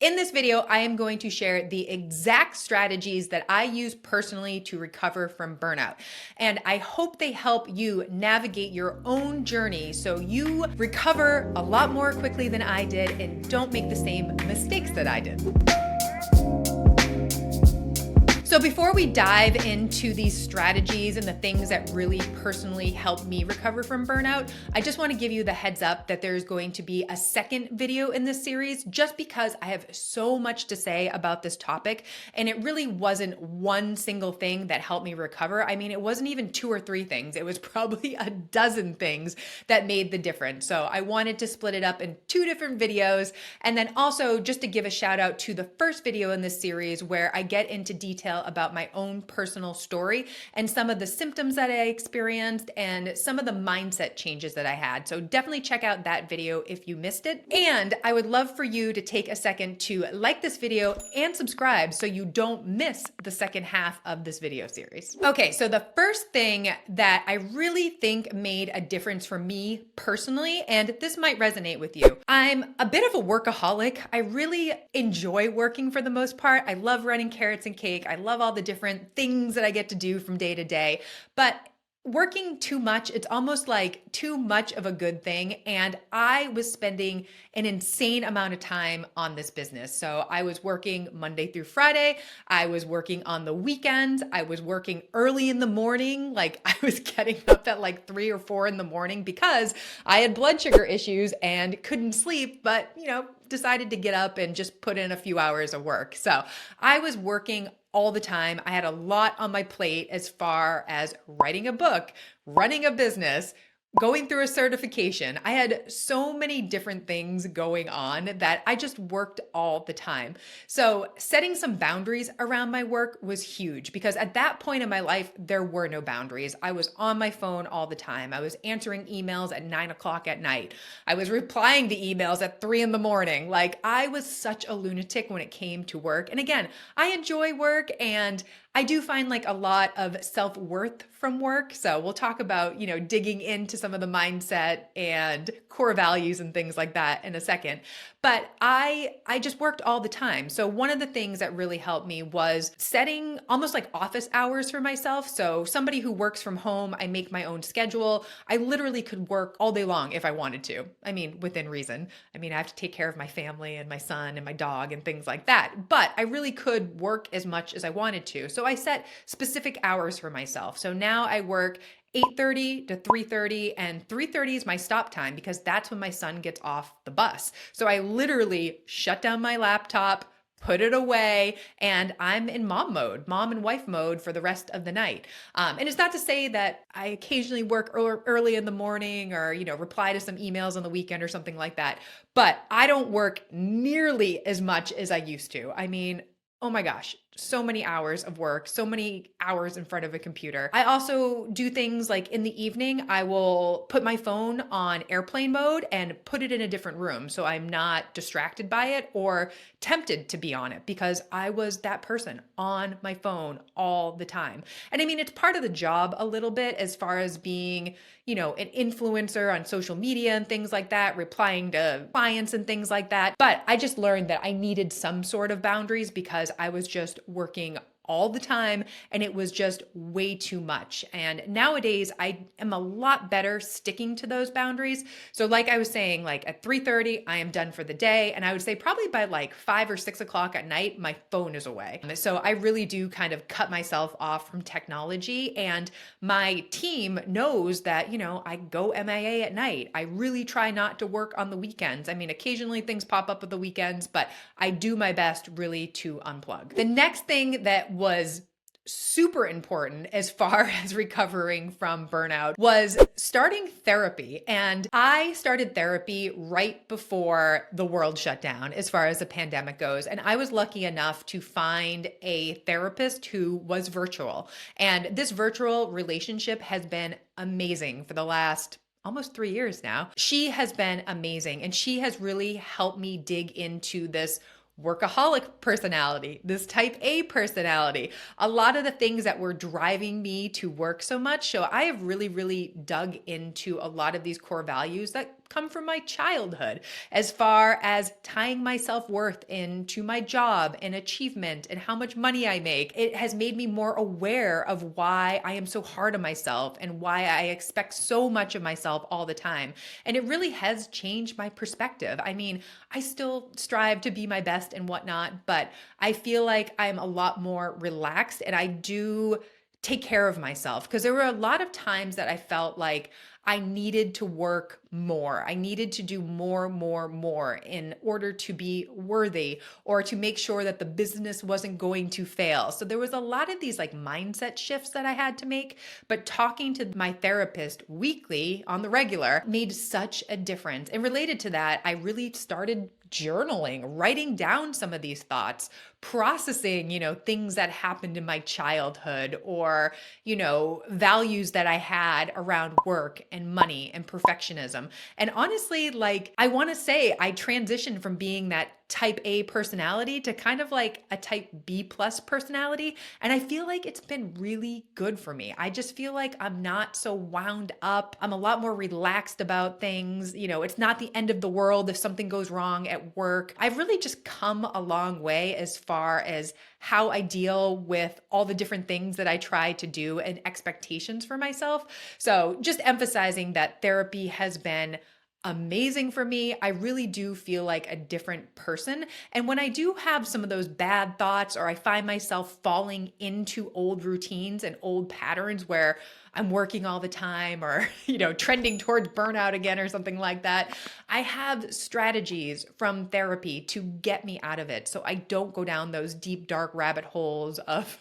In this video, I am going to share the exact strategies that I use personally to recover from burnout. And I hope they help you navigate your own journey so you recover a lot more quickly than I did and don't make the same mistakes that I did. So before we dive into these strategies and the things that really personally help me recover from burnout, I just want to give you the heads up that there's going to be a second video in this series just because I have so much to say about this topic. And it really wasn't one single thing that helped me recover. I mean, it wasn't even 2 or 3 things. It was probably a dozen things that made the difference. So I wanted to split it up in 2 different videos. And then also just to give a shout out to the first video in this series where I get into detail about my own personal story and some of the symptoms that I experienced and some of the mindset changes that I had. So definitely check out that video if you missed it. And I would love for you to take a second to like this video and subscribe so you don't miss the second half of this video series. Okay, so the first thing that I really think made a difference for me personally, and this might resonate with you, I'm a bit of a workaholic. I really enjoy working for the most part. I love running carrots and cake. I love all the different things that I get to do from day to day, but working too much, it's almost like too much of a good thing. And I was spending an insane amount of time on this business. So I was working Monday through Friday. I was working on the weekends. I was working early in the morning. Like I was getting up at like 3 or 4 in the morning because I had blood sugar issues and couldn't sleep, but decided to get up and just put in a few hours of work. So I was working all the time. I had a lot on my plate as far as writing a book, running a business, going through a certification. I had so many different things going on that I just worked all the time. So setting some boundaries around my work was huge because at that point in my life, there were no boundaries. I was on my phone all the time. I was answering emails at 9 o'clock at night. I was replying to emails at 3 in the morning. Like I was such a lunatic when it came to work. And again, I enjoy work and I do find like a lot of self-worth from work. So we'll talk about, digging into some of the mindset and core values and things like that in a second. But I just worked all the time. So one of the things that really helped me was setting almost like office hours for myself. So somebody who works from home, I make my own schedule. I literally could work all day long if I wanted to. I mean, within reason. I mean, I have to take care of my family and my son and my dog and things like that. But I really could work as much as I wanted to. So I set specific hours for myself. So now I work 8:30 to 3:30, and 3:30 is my stop time because that's when my son gets off the bus. So I literally shut down my laptop, put it away, and I'm in mom and wife mode for the rest of the night. And it's not to say that I occasionally work early in the morning or, reply to some emails on the weekend or something like that, but I don't work nearly as much as I used to. I mean, oh my gosh, so many hours of work, so many hours in front of a computer. I also do things like in the evening, I will put my phone on airplane mode and put it in a different room so I'm not distracted by it or tempted to be on it because I was that person on my phone all the time. And I mean, it's part of the job a little bit as far as being, an influencer on social media and things like that, replying to clients and things like that. But I just learned that I needed some sort of boundaries because I was just working all the time and it was just way too much. And nowadays I am a lot better sticking to those boundaries. So like I was saying, like at 3:30, I am done for the day. And I would say probably by like 5 or 6 o'clock at night, my phone is away. So I really do kind of cut myself off from technology. And my team knows that, I go MIA at night. I really try not to work on the weekends. I mean, occasionally things pop up at the weekends, but I do my best really to unplug. The next thing that was super important as far as recovering from burnout was starting therapy. And I started therapy right before the world shut down as far as the pandemic goes. And I was lucky enough to find a therapist who was virtual. And this virtual relationship has been amazing for the last almost 3 years now. She has been amazing. And she has really helped me dig into this workaholic personality, this type A personality, a lot of the things that were driving me to work so much. So I have really, really dug into a lot of these core values that come from my childhood, as far as tying my self-worth into my job and achievement and how much money I make. It has made me more aware of why I am so hard on myself and why I expect so much of myself all the time. And it really has changed my perspective. I mean, I still strive to be my best and whatnot, but I feel like I'm a lot more relaxed and I do take care of myself, because there were a lot of times that I felt like I needed to work more. I needed to do more in order to be worthy or to make sure that the business wasn't going to fail. So there was a lot of these like mindset shifts that I had to make, but talking to my therapist weekly on the regular made such a difference. And related to that, I really started journaling, writing down some of these thoughts, processing, things that happened in my childhood or, values that I had around work and money and perfectionism. And honestly, like, I want to say I transitioned from being that type A personality to kind of like a type B plus personality. And I feel like it's been really good for me. I just feel like I'm not so wound up. I'm a lot more relaxed about things. It's not the end of the world if something goes wrong at work. I've really just come a long way as far as how I deal with all the different things that I try to do and expectations for myself. So just emphasizing that therapy has been amazing for me. I really do feel like a different person. And when I do have some of those bad thoughts, or I find myself falling into old routines and old patterns where I'm working all the time or, trending towards burnout again or something like that, I have strategies from therapy to get me out of it. So I don't go down those deep, dark rabbit holes of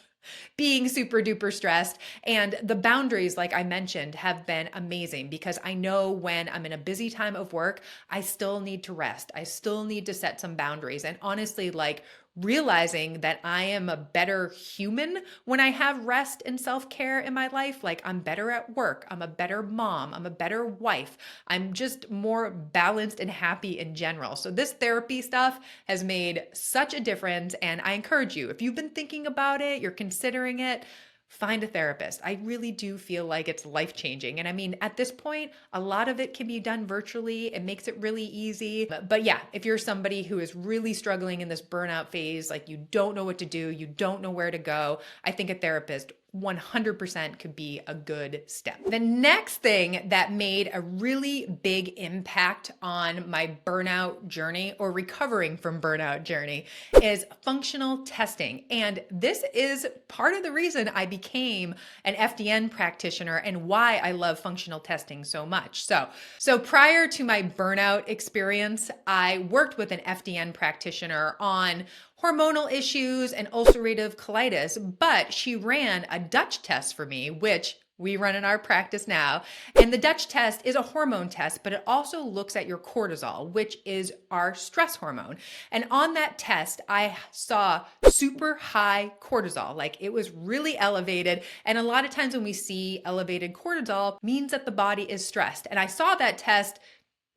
being super duper stressed. And the boundaries, like I mentioned, have been amazing, because I know when I'm in a busy time of work, I still need to rest. I still need to set some boundaries. And honestly, like, realizing that I am a better human when I have rest and self-care in my life. Like, I'm better at work. I'm a better mom. I'm a better wife. I'm just more balanced and happy in general. So this therapy stuff has made such a difference. And I encourage you, if you've been thinking about it, you're considering it, find a therapist. I really do feel like it's life-changing. And I mean, at this point, a lot of it can be done virtually. It makes it really easy. But yeah, if you're somebody who is really struggling in this burnout phase, like you don't know what to do, you don't know where to go, I think a therapist 100% could be a good step. The next thing that made a really big impact on my burnout journey, or recovering from burnout journey, is functional testing. And this is part of the reason I became an FDN practitioner and why I love functional testing so much. So prior to my burnout experience, I worked with an FDN practitioner on hormonal issues and ulcerative colitis, but she ran a Dutch test for me, which we run in our practice now. And the Dutch test is a hormone test, but it also looks at your cortisol, which is our stress hormone. And on that test, I saw super high cortisol, like it was really elevated. And a lot of times when we see elevated cortisol, means that the body is stressed. And I saw that test,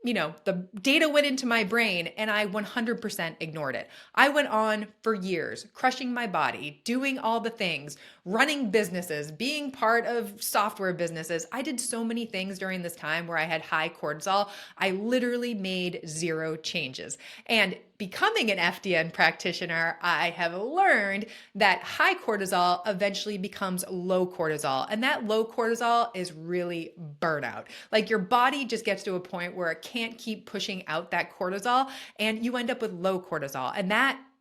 the data went into my brain and I 100% ignored it. I went on for years, crushing my body, doing all the things, running businesses, being part of software businesses. I did so many things during this time where I had high cortisol. I literally made zero changes. And becoming an FDN practitioner, I have learned that high cortisol eventually becomes low cortisol. And that low cortisol is really burnout. Like, your body just gets to a point where it can't keep pushing out that cortisol and you end up with low cortisol. And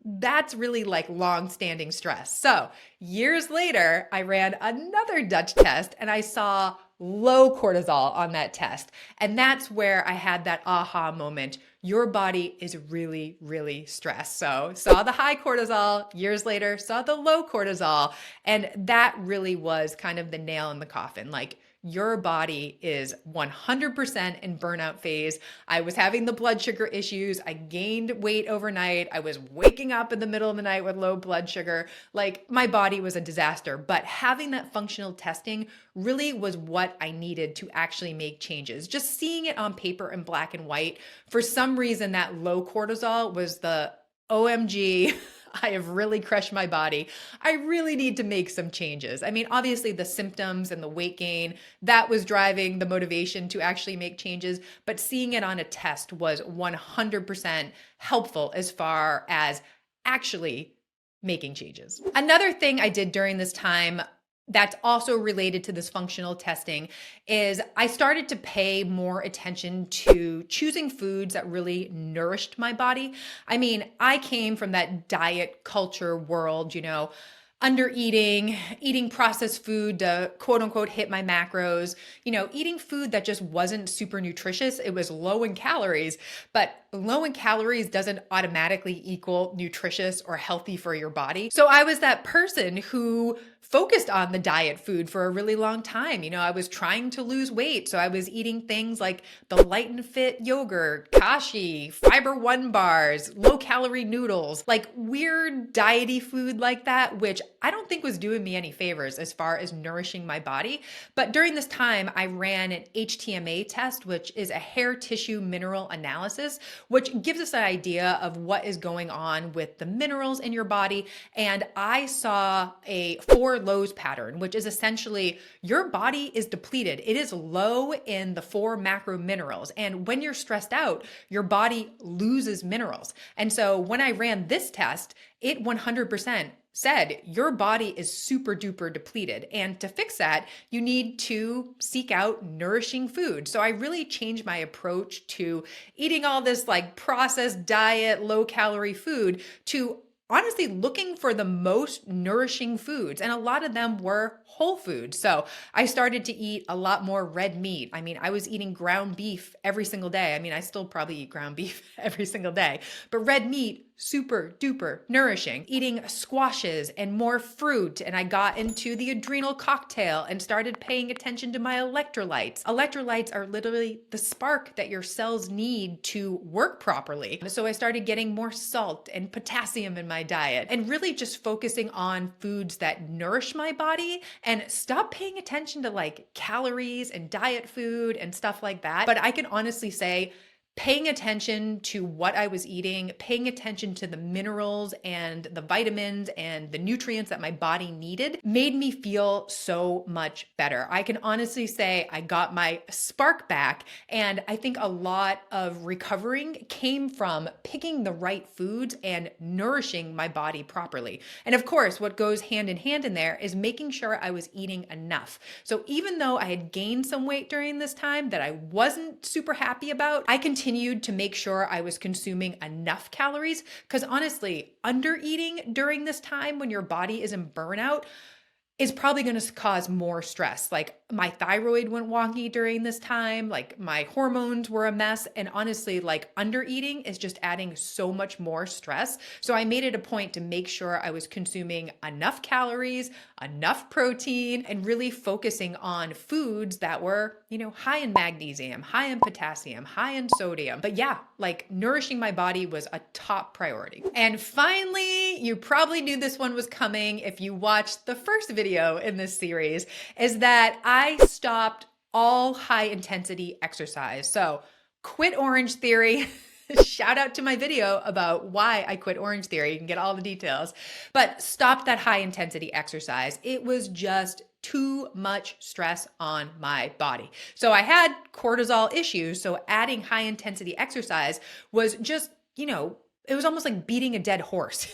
that's really like long-standing stress. So years later, I ran another Dutch test and I saw low cortisol on that test. And that's where I had that aha moment. Your body is really, really stressed. So saw the high cortisol, years later, saw the low cortisol. And that really was kind of the nail in the coffin. Like, your body is 100% in burnout phase. I was having the blood sugar issues. I gained weight overnight. I was waking up in the middle of the night with low blood sugar. Like, my body was a disaster. But having that functional testing really was what I needed to actually make changes. Just seeing it on paper in black and white, for some reason, that low cortisol was the OMG, I have really crushed my body. I really need to make some changes. I mean, obviously the symptoms and the weight gain, that was driving the motivation to actually make changes, but seeing it on a test was 100% helpful as far as actually making changes. Another thing I did during this time that's also related to this functional testing is I started to pay more attention to choosing foods that really nourished my body. I mean, I came from that diet culture world, under eating processed food to quote unquote hit my macros, eating food that just wasn't super nutritious. It was low in calories, but low in calories doesn't automatically equal nutritious or healthy for your body. So I was that person who focused on the diet food for a really long time. I was trying to lose weight. So I was eating things like the Light and Fit yogurt, kashi, Fiber One bars, low calorie noodles, like weird diety food like that, which I don't think was doing me any favors as far as nourishing my body. But during this time, I ran an HTMA test, which is a hair tissue mineral analysis, which gives us an idea of what is going on with the minerals in your body. And I saw a 4 lows pattern, which is essentially your body is depleted. It is low in the 4 macro minerals. And when you're stressed out, your body loses minerals. And so when I ran this test, it 100% said your body is super duper depleted. And to fix that, you need to seek out nourishing food. So I really changed my approach to eating all this like processed diet, low calorie food to honestly looking for the most nourishing foods. And a lot of them were whole foods. So I started to eat a lot more red meat. I mean, I was eating ground beef every single day. I mean, I still probably eat ground beef every single day, but red meat, super duper nourishing. Eating squashes and more fruit. And I got into the adrenal cocktail and started paying attention to my electrolytes. Electrolytes are literally the spark that your cells need to work properly. So I started getting more salt and potassium in my diet and really just focusing on foods that nourish my body and stop paying attention to like calories and diet food and stuff like that. But I can honestly say, paying attention to what I was eating, paying attention to the minerals and the vitamins and the nutrients that my body needed made me feel so much better. I can honestly say I got my spark back, and I think a lot of recovering came from picking the right foods and nourishing my body properly. And of course, what goes hand in hand in there is making sure I was eating enough. So even though I had gained some weight during this time that I wasn't super happy about, I continued to make sure I was consuming enough calories, because honestly, under eating during this time when your body is in burnout is probably going to cause more stress. Like my thyroid went wonky during this time, like my hormones were a mess. And honestly, like under eating is just adding so much more stress. So I made it a point to make sure I was consuming enough calories, enough protein, and really focusing on foods that were, high in magnesium, high in potassium, high in sodium. But yeah, like nourishing my body was a top priority. And finally, you probably knew this one was coming if you watched the first video in this series, is that I stopped all high intensity exercise. So quit Orange Theory. Shout out to my video about why I quit Orange Theory. You can get all the details, but stop that high intensity exercise. It was just too much stress on my body. So I had cortisol issues. So adding high intensity exercise was just, it was almost like beating a dead horse.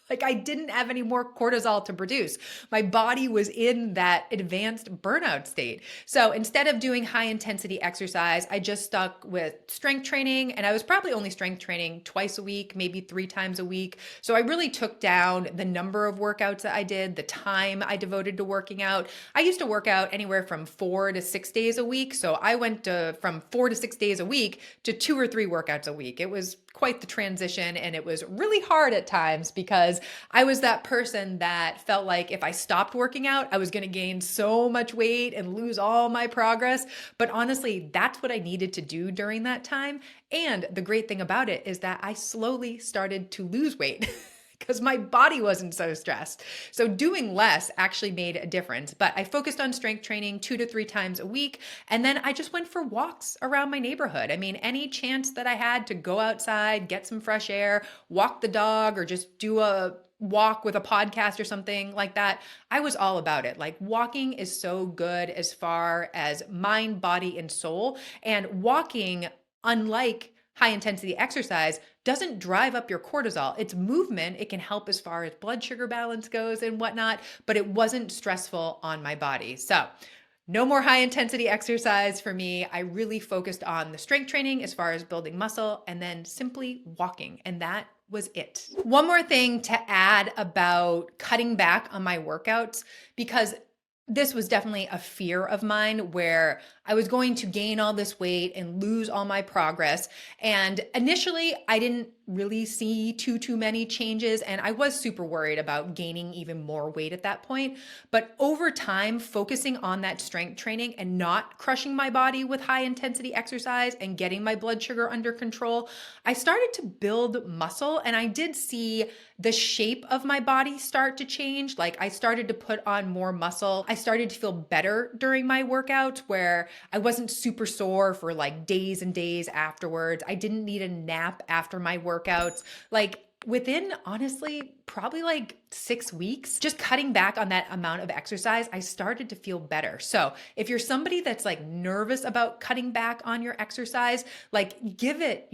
Like I didn't have any more cortisol to produce. My body was in that advanced burnout state. So instead of doing high intensity exercise, I just stuck with strength training, and I was probably only strength training twice a week, maybe 3 times a week. So I really took down the number of workouts that I did, the time I devoted to working out. I used to work out anywhere from 4 to 6 days a week. So I went from 4 to 6 days a week to 2 or 3 workouts a week. It was quite the transition, and it was really hard at times because I was that person that felt like if I stopped working out, I was going to gain so much weight and lose all my progress. But honestly, that's what I needed to do during that time. And the great thing about it is that I slowly started to lose weight. because my body wasn't so stressed. So doing less actually made a difference. But I focused on strength training 2 to 3 times a week. And then I just went for walks around my neighborhood. I mean, any chance that I had to go outside, get some fresh air, walk the dog, or just do a walk with a podcast or something like that, I was all about it. Like, walking is so good as far as mind, body, and soul. And walking, unlike high intensity exercise, doesn't drive up your cortisol. It's movement. It can help as far as blood sugar balance goes and whatnot, but it wasn't stressful on my body. So no more high intensity exercise for me. I really focused on the strength training as far as building muscle, and then simply walking. And that was it. One more thing to add about cutting back on my workouts, because this was definitely a fear of mine where I was going to gain all this weight and lose all my progress. And initially, I didn't really see too many changes. And I was super worried about gaining even more weight at that point. But over time, focusing on that strength training and not crushing my body with high intensity exercise and getting my blood sugar under control, I started to build muscle, and I did see the shape of my body start to change. Like, I started to put on more muscle. I started to feel better during my workouts, where I wasn't super sore for like days and days afterwards. I didn't need a nap after my workouts. Like, within, honestly, probably like 6 weeks, just cutting back on that amount of exercise, I started to feel better. So if you're somebody that's like nervous about cutting back on your exercise, like, give it,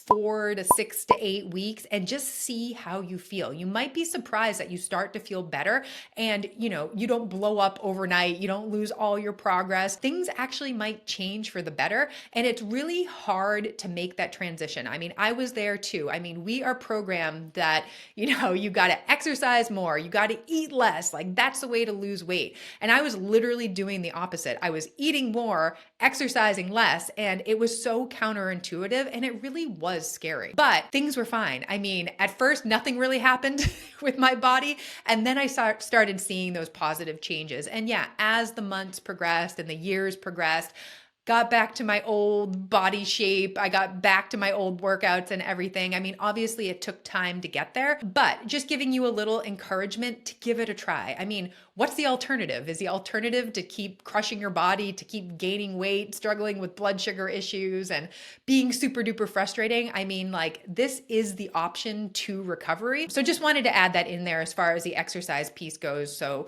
4 to 6 to 8 weeks and just see how you feel. You might be surprised that you start to feel better, and you don't blow up overnight. You don't lose all your progress. Things actually might change for the better. And it's really hard to make that transition. I mean, I was there too. I mean, we are programmed that, you got to exercise more, you got to eat less. Like, that's the way to lose weight. And I was literally doing the opposite. I was eating more, exercising less, and it was so counterintuitive, and it really was scary. But things were fine. I mean, at first, nothing really happened with my body, and then I started seeing those positive changes. And yeah, as the months progressed and the years progressed, got back to my old body shape. I got back to my old workouts and everything. I mean, obviously it took time to get there, but just giving you a little encouragement to give it a try. I mean, what's the alternative? Is the alternative to keep crushing your body, to keep gaining weight, struggling with blood sugar issues, and being super duper frustrating? I mean, like, this is the option to recovery. So just wanted to add that in there as far as the exercise piece goes. So,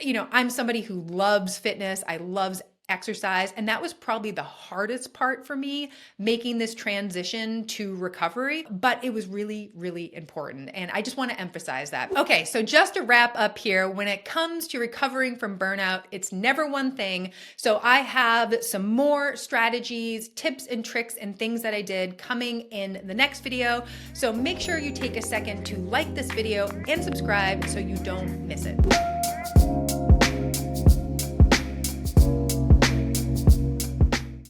I'm somebody who loves fitness. I loves exercise. And that was probably the hardest part for me, making this transition to recovery, but it was really, really important. And I just want to emphasize that. Okay, so just to wrap up here, when it comes to recovering from burnout, it's never one thing. So I have some more strategies, tips and tricks and things that I did coming in the next video. So make sure you take a second to like this video and subscribe so you don't miss it.